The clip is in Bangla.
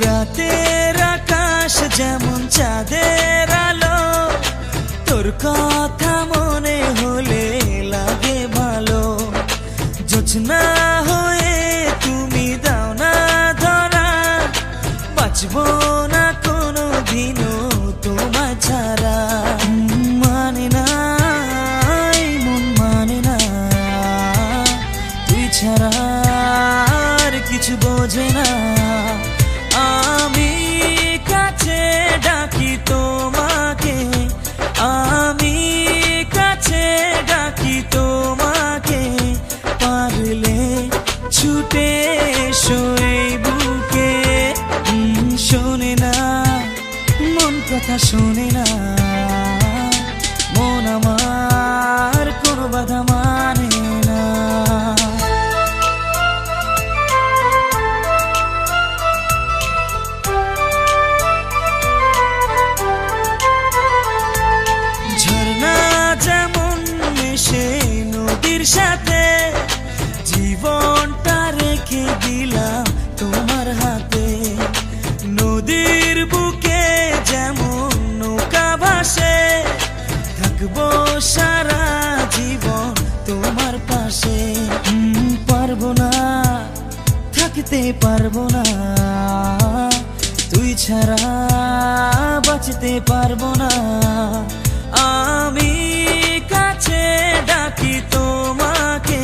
রাতের আকাশ যেমন চাঁদের আলো, তোর কথা মনে হলে লাগে ভালো। জোছনা হয়ে তুমি দাও না ধরা, বাঁচবো না কোনো দিনও তোমায় ছাড়া। মানে না এই মন মানে না, তুই ছাড়া আর কিছু বোঝে না। আমি কাছে ডাকি তোমাকে, আমি কাছে ডাকি তোমাকে, পারলে ছুটে এসো এই বুকে। শোনে না মন কথা শোনে না, মন আমার কোনো বাধা মানে না। ঝর্ণা যেমন মিশে নদীর সাথে, জীবনটা রেখে দিলাম তোমার হাতে। নদীর বুকে যেমন নৌকা ভাসে, থাকবো সারা জীবন তোমার পাশে। পারবো না থাকতে পারবো না, তুই ছাড়া বাঁচতে পারবো না। আমি কাছে ডাকি তোমাকে,